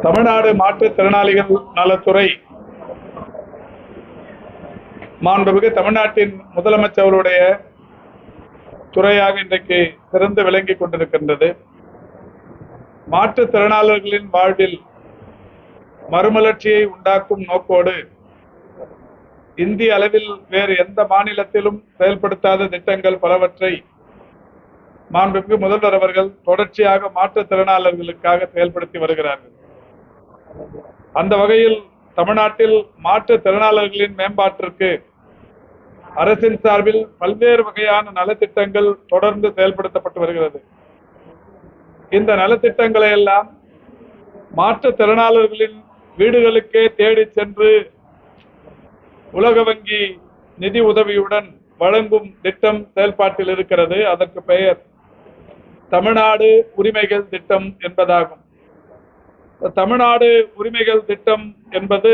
தமிழ்நாடு மாற்றுத்திறனாளிகள் நலத்துறை மாண்புமிகு தமிழ்நாட்டின் முதலமைச்சருடைய துறையாக இன்றைக்கு சிறந்து விளங்கிக் கொண்டிருக்கின்றது. மாற்றுத்திறனாளர்களின் வாழ்வில் மறுமலர்ச்சியை உண்டாக்கும் நோக்கோடு இந்திய அளவில் வேறு எந்த மாநிலத்திலும் செயல்படுத்தாத திட்டங்கள் பலவற்றை மாண்புமிகு முதல்வர் அவர்கள் தொடர்ச்சியாக மாற்றுத்திறனாளர்களுக்காக செயல்படுத்தி வருகிறார்கள். அந்த வகையில் தமிழ்நாட்டில் மாற்றுத்திறனாளர்களின் மேம்பாட்டிற்கு அரசின் சார்பில் பல்வேறு வகையான நலத்திட்டங்கள் தொடர்ந்து செயல்படுத்தப்பட்டு வருகிறது. இந்த நலத்திட்டங்களை எல்லாம் மாற்றுத்திறனாளர்களின் வீடுகளுக்கே தேடி சென்று உலக வங்கி நிதி உதவியுடன் வழங்கும் திட்டம் செயல்பாட்டில் இருக்கிறது. அதற்கு பெயர் தமிழ்நாடு உரிமைகள் திட்டம் என்பதாகும். தமிழ்நாடு உரிமைகள் திட்டம் என்பது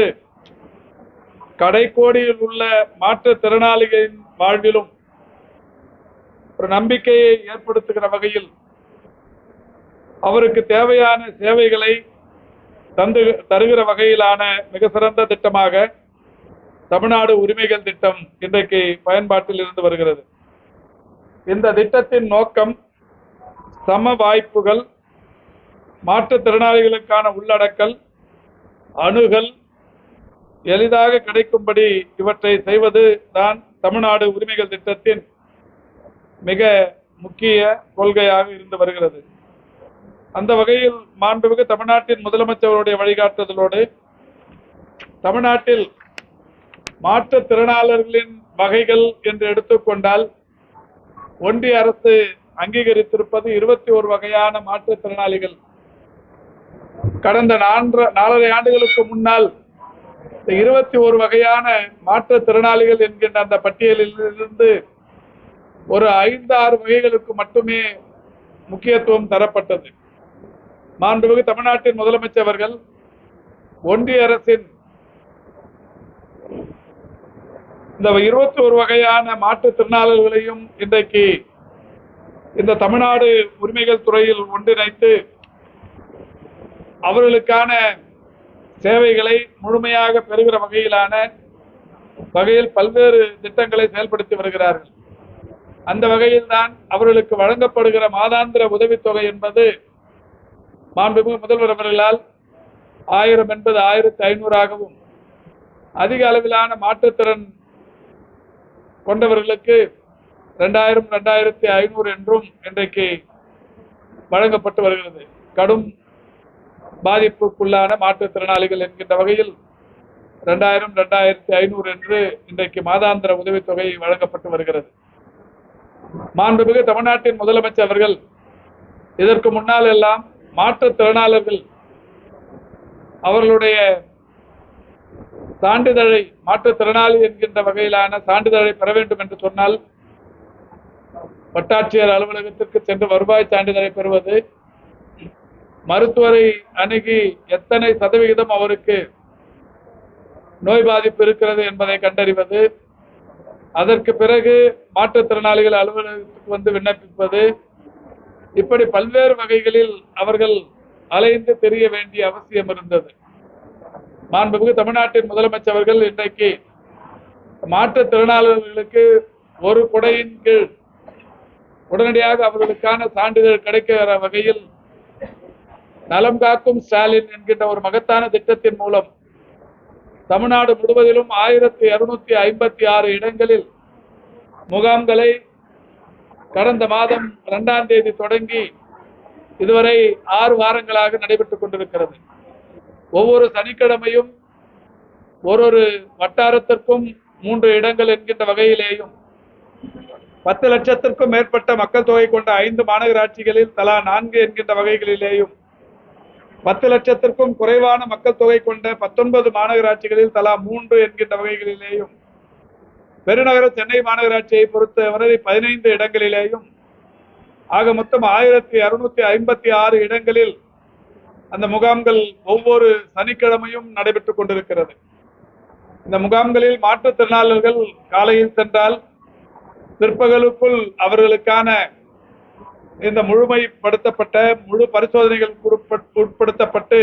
கடைக்கோடியில் உள்ள மாற்றுத்திறனாளிகளின் வாழ்விலும் ஒரு நம்பிக்கையை ஏற்படுத்துகிற வகையில் அவருக்கு தேவையான சேவைகளை தருகிற வகையிலான மிக சிறந்த திட்டமாக தமிழ்நாடு உரிமைகள் திட்டம் இன்றைக்கு பயன்பாட்டில் இருந்து வருகிறது. இந்த திட்டத்தின் நோக்கம் சம வாய்ப்புகள், மாற்றுத்திறனாளிகளுக்கான உள்ளடக்கல், அணுகல் எளிதாக கிடைக்கும்படி இவற்றை செய்வது தான் தமிழ்நாடு உரிமைகள் திட்டத்தின் மிக முக்கிய கொள்கையாக இருந்து வருகிறது. அந்த வகையில் மாண்புமிகு தமிழ்நாட்டின் முதலமைச்சருடைய வழிகாட்டுதலோடு தமிழ்நாட்டில் மாற்றுத்திறனாளர்களின் வகைகள் என்று எடுத்துக்கொண்டால் ஒன்றிய அரசு அங்கீகரித்திருப்பது 21 வகையான மாற்றுத்திறனாளிகள். கடந்த 4.5 ஆண்டுகளுக்கு முன்னால் 21 வகையான மாற்றுத்திறனாளிகள் என்கின்ற அந்த பட்டியலில் இருந்து ஒரு 5-6 வகைகளுக்கு மட்டுமே முக்கியத்துவம் தரப்பட்டது. மாண்புமிகு தமிழ்நாட்டின் முதலமைச்சர் அவர்கள் ஒன்றிய அரசின் இந்த 21 வகையான மாற்றுத்திறனாளர்களையும் இன்றைக்கு இந்த தமிழ்நாடு உரிமைகள் துறையில் ஒன்றிணைத்து அவர்களுக்கான சேவைகளை முழுமையாக பெறுகிற வகையில் பல்வேறு திட்டங்களை செயல்படுத்தி வருகிறார்கள். அந்த வகையில் தான் அவர்களுக்கு வழங்கப்படுகிற மாதாந்திர உதவித்தொகை என்பது மாண்புமிகு முதல்வர் அவர்களால் 1000 என்பது 1500ஆகவும், அதிக அளவிலான மாற்றுத்திறன் கொண்டவர்களுக்கு 2000, 2500 என்றும் இன்றைக்கு வழங்கப்பட்டு வருகிறது. கடும் பாதிப்புக்குள்ளான மாற்றுத்திறனாளிகள் என்கின்ற வகையில் 2000, 2500 என்று இன்றைக்கு மாதாந்திர உதவித்தொகை வழங்கப்பட்டு வருகிறது. மாண்புமிகு தமிழ்நாட்டின் முதலமைச்சர் அவர்கள் இதற்கு முன்னால் எல்லாம் மாற்றுத்திறனாளர்கள் அவர்களுடைய சான்றிதழை, மாற்றுத்திறனாளி என்கின்ற வகையிலான சான்றிதழை பெற வேண்டும் என்று சொன்னால் வட்டாட்சியர் அலுவலகத்திற்கு சென்று வருவாய் சான்றிதழை பெறுவது, மருத்துவரை அணுகி எத்தனை சதவிகிதம் அவருக்கு நோய் பாதிப்பு இருக்கிறது என்பதை கண்டறிவது, அதற்கு பிறகு மாற்றுத்திறனாளிகள் அலுவலகத்துக்கு வந்து விண்ணப்பிப்பது, இப்படி பல்வேறு வகைகளில் அவர்கள் அலைந்து தெரிய வேண்டிய அவசியம் இருந்தது. மாண்புமிகு தமிழ்நாட்டின் முதலமைச்சர் அவர்கள் இன்றைக்கு மாற்றுத்திறனாளர்களுக்கு ஒரு கொடையின் கீழ் உடனடியாக அவர்களுக்கான சான்றிதழ் கிடைக்கிற வகையில் நலம் காக்கும் ஸ்டாலின் என்கின்ற ஒரு மகத்தான திட்டத்தின் மூலம் தமிழ்நாடு முழுவதிலும் 1256 இடங்களில் முகாம்களை கடந்த மாதம் 2ஆம் தேதி தொடங்கி இதுவரை 6 வாரங்களாக நடைபெற்றுக் கொண்டிருக்கிறது. ஒவ்வொரு சனிக்கிழமையும் ஒரு வட்டாரத்திற்கும் 3 இடங்கள் என்கின்ற வகையிலேயும் 10 லட்சத்திற்கும் மேற்பட்ட மக்கள் தொகை கொண்ட 5 மாநகராட்சிகளில் தலா 4 என்கின்ற வகைகளிலேயும் 10 லட்சத்திற்கும் குறைவான மக்கள் தொகை கொண்ட 19 மாநகராட்சிகளில் தலா 3 என்கின்ற வகைகளிலேயும், பெருநகர சென்னை மாநகராட்சியை பொறுத்தவரை 15 இடங்களிலேயும், ஆக மொத்தம் 1256 இடங்களில் அந்த முகாம்கள் ஒவ்வொரு சனிக்கிழமையும் நடைபெற்றுக் கொண்டிருக்கிறது. இந்த முகாம்களில் மாற்றுத்திறனாளர்கள் காலையில் சென்றால் பிற்பகலுக்குள் அவர்களுக்கான இந்த முழுமைப்படுத்தப்பட்ட முழு பரிசோதனைகள் உட்படுத்தப்பட்டு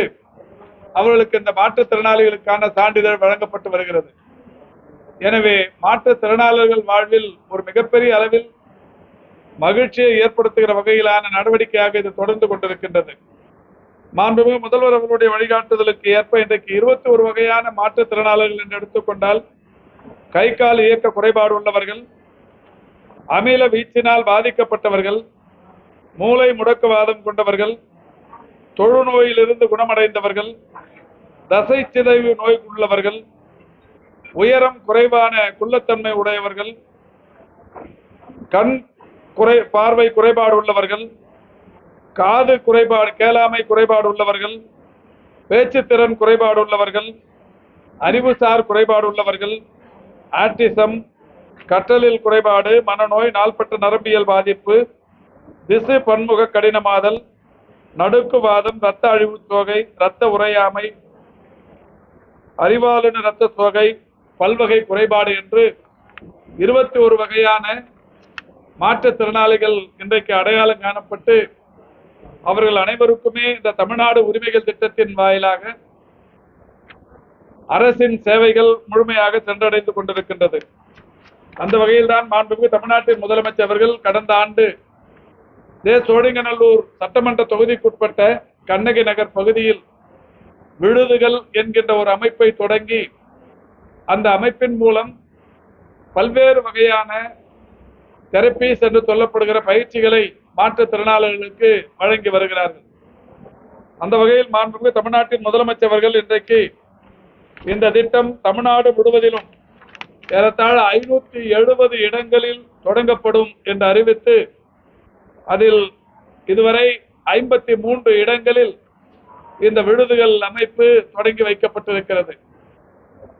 அவர்களுக்கு இந்த மாற்றுத்திறனாளிகளுக்கான சான்றிதழ் வழங்கப்பட்டு வருகிறது. எனவே மாற்றுத்திறனாளர்கள் வாழ்வில் ஒரு மிகப்பெரிய அளவில் மகிழ்ச்சியை ஏற்படுத்துகிற வகையிலான நடவடிக்கையாக இது தொடர்ந்து கொண்டிருக்கின்றது. மாண்புமிகு முதல்வர் அவர்களுடைய வழிகாட்டுதலுக்கு ஏற்ப இன்றைக்கு 21 வகையான மாற்றுத்திறனாளர்கள் என்று எடுத்துக்கொண்டால், கை கால் இயக்க குறைபாடு உள்ளவர்கள், அமில வீச்சினால் பாதிக்கப்பட்டவர்கள், மூளை முடக்குவாதம் கொண்டவர்கள், தொழுநோயிலிருந்து குணமடைந்தவர்கள், தசை சிதைவு நோய் உள்ளவர்கள், உயரம் குறைவான குள்ளத்தன்மை உடையவர்கள், கண் பார்வை குறைபாடு உள்ளவர்கள், காது குறைபாடு கேளாமை குறைபாடு உள்ளவர்கள், பேச்சுத்திறன் குறைபாடு உள்ளவர்கள், அறிவுசார் குறைபாடு உள்ளவர்கள், ஆட்டிசம், கற்றலில் குறைபாடு, மனநோய், நாள்பட்ட நரம்பியல் பாதிப்பு, திசு பன்முக கடினமாதல், நடுக்குவாதம், இரத்த அழிவு சோகை, இரத்த உறையாமை, அறிவாளுன இரத்த சோகை, பல்வகை குறைபாடு என்று 21 வகையான மாற்றுத்திறனாளிகள் இன்றைக்கு அடையாளம் காணப்பட்டு அவர்கள் அனைவருக்குமே இந்த தமிழ்நாடு உரிமைகள் திட்டத்தின் வாயிலாக அரசின் சேவைகள் முழுமையாக சென்றடைந்து கொண்டிருக்கின்றது. அந்த வகையில் தான் மாண்புமிகு தமிழ்நாட்டின் முதலமைச்சர் அவர்கள் கடந்த ஆண்டு சோழிங்கநல்லூர் சட்டமன்ற தொகுதிக்குட்பட்ட கண்ணகி நகர் பகுதியில் விடுதிகள் என்கின்ற ஒரு அமைப்பை தொடங்கி அந்த அமைப்பின் மூலம் பல்வேறு வகையான தெரப்பீஸ் என்று சொல்லப்படுகிற பயிற்சிகளை மாற்றுத்திறனாளர்களுக்கு வழங்கி வருகிறார்கள். அந்த வகையில் மாண்புமிகு தமிழ்நாட்டின் முதலமைச்சர் அவர்கள் இன்றைக்கு இந்த திட்டம் தமிழ்நாடு முழுவதிலும் ஏறத்தாழ 570 இடங்களில் தொடங்கப்படும் என்று அறிவித்து அதில் இதுவரை 53 இடங்களில் இந்த விடுதிகள் அமைப்பு தொடங்கி வைக்கப்பட்டிருக்கிறது.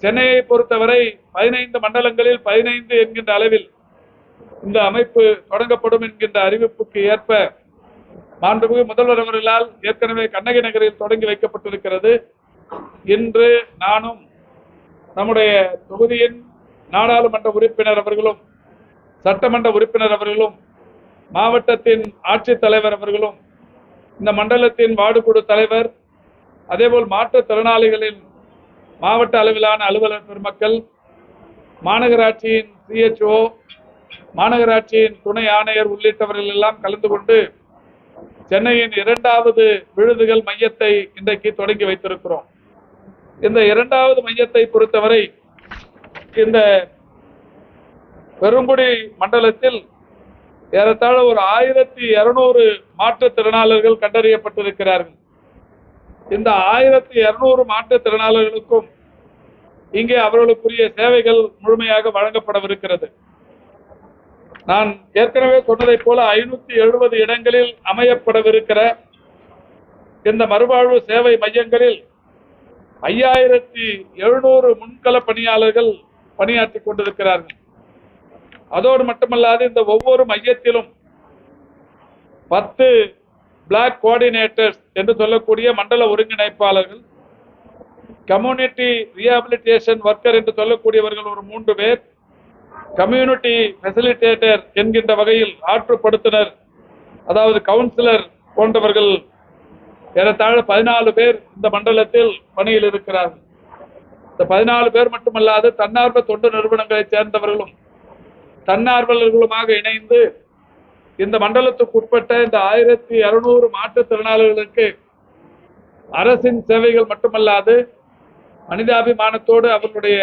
சென்னையை பொறுத்தவரை 15 மண்டலங்களில் 15 என்கின்ற அளவில் இந்த அமைப்பு தொடங்கப்படும் என்கின்ற அறிவிப்புக்கு ஏற்ப மாண்புமிகு முதல்வர் அவர்களால் ஏற்கனவே கண்ணகி நகரில் தொடங்கி வைக்கப்பட்டிருக்கிறது. இன்று நானும் நம்முடைய தொகுதியின் நாடாளுமன்ற உறுப்பினர் அவர்களும், சட்டமன்ற உறுப்பினர் அவர்களும், மாவட்டத்தின் ஆட்சித்தலைவர் அவர்களும், இந்த மண்டலத்தின் வார்டு குழு தலைவர், அதேபோல் மாற்றுத்திறனாளிகளின் மாவட்ட அளவிலான அலுவலர் பெருமக்கள், மாநகராட்சியின் CHO, மாநகராட்சியின் துணை ஆணையர் உள்ளிட்டவர்கள் எல்லாம் கலந்து கொண்டு சென்னையின் 2வது விடுதிகள் மையத்தை இன்றைக்கு தொடங்கி வைத்திருக்கிறோம். இந்த 2வது மையத்தை பொறுத்தவரை இந்த பெருங்குடி மண்டலத்தில் ஏறத்தாழ ஒரு 1200 மாற்றுத்திறனாளர்கள் கண்டறியப்பட்டிருக்கிறார்கள். இந்த 1200 மாற்றுத்திறனாளர்களுக்கும் இங்கே அவர்களுக்குரிய சேவைகள் முழுமையாக வழங்கப்படவிருக்கிறது. நான் ஏற்கனவே சொன்னதை போல 570 இடங்களில் அமையப்படவிருக்கிற இந்த மறுவாழ்வு சேவை மையங்களில் 5700 முன்கள பணியாளர்கள் பணியாற்றி கொண்டிருக்கிறார்கள். அதோடு மட்டுமல்லாது இந்த ஒவ்வொரு மையத்திலும் 10 பிளாக் கோஆர்டினேட்டர்ஸ் என்று சொல்லக்கூடிய மண்டல ஒருங்கிணைப்பாளர்கள், கம்யூனிட்டி ரீஹாபிலிட்டேஷன் ஒர்க்கர் என்று சொல்லக்கூடியவர்கள் ஒரு 3 பேர், கம்யூனிட்டி ஃபெசிலிட்டேட்டர் என்கின்ற வகையில் ஆற்றுப்படுத்துனர் அதாவது கவுன்சிலர் போன்றவர்கள் ஏறத்தாழ 14 பேர் இந்த மண்டலத்தில் பணியில் இருக்கிறார்கள். இந்த 14 பேர் மட்டுமல்லாது தன்னார்வ தொண்டு நிறுவனங்களைச் சேர்ந்தவர்களும் தன்னார்வலர்களுமாக இணைந்து இந்த மண்டலத்துக்கு உட்பட்ட இந்த 1200 மாற்றுத்திறனாளிகளுக்கு அரசின் சேவைகள் மட்டுமல்லாது மனிதாபிமானத்தோடு அவர்களுடைய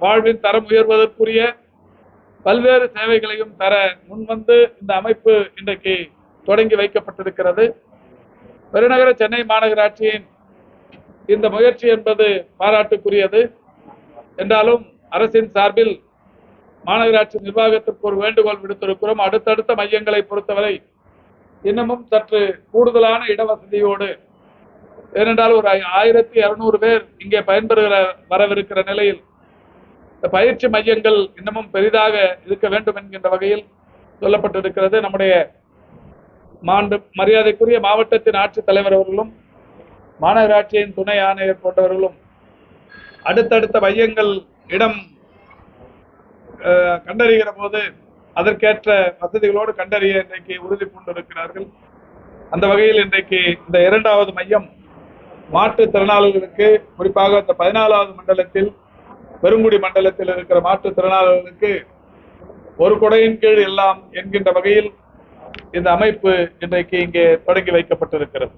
வாழ்வின் தரம் உயர்வதற்குரிய பல்வேறு சேவைகளையும் தர முன்வந்து இந்த அமைப்பு இன்றைக்கு தொடங்கி வைக்கப்பட்டிருக்கிறது. பெருநகர சென்னை மாநகராட்சியின் இந்த முயற்சி என்பது பாராட்டுக்குரியது என்றாலும் அரசின் சார்பில் மாநகராட்சி நிர்வாகத்திற்கு ஒரு வேண்டுகோள் விடுத்திருக்கிறோம். அடுத்தடுத்த மையங்களை பொறுத்தவரை இன்னமும் சற்று கூடுதலான இடவசதியோடு, ஏனென்றால் ஒரு 1200 பேர் இங்கே பயன்பெறுகிற வரவிருக்கிற நிலையில் இந்த பயிற்சி மையங்கள் இன்னமும் பெரிதாக இருக்க வேண்டும் என்கின்ற வகையில் சொல்லப்பட்டிருக்கிறது. நம்முடைய மரியாதைக்குரிய மாவட்டத்தின் ஆட்சித்தலைவர் அவர்களும் மாநகராட்சியின் துணை ஆணையர் போன்றவர்களும் அடுத்தடுத்த மையங்கள் இடம் கண்டறிகிற போது அதற்கேற்ற வசதிகளோடு கண்டறிய இன்றைக்கு உறுதி பூண்டிருக்கிறார்கள். அந்த வகையில் இன்றைக்கு இந்த 2வது மையம் மாற்றுத்திறனாளிகளுக்கு, குறிப்பாக இந்த 14வது மண்டலத்தில் பெருங்குடி மண்டலத்தில் இருக்கிற மாற்றுத்திறனாளிகளுக்கு ஒரு கொடையின் கீழ் எல்லாம் என்கின்ற வகையில் இந்த அமைப்பு இன்றைக்கு இங்கே தொடங்கி வைக்கப்பட்டிருக்கிறது.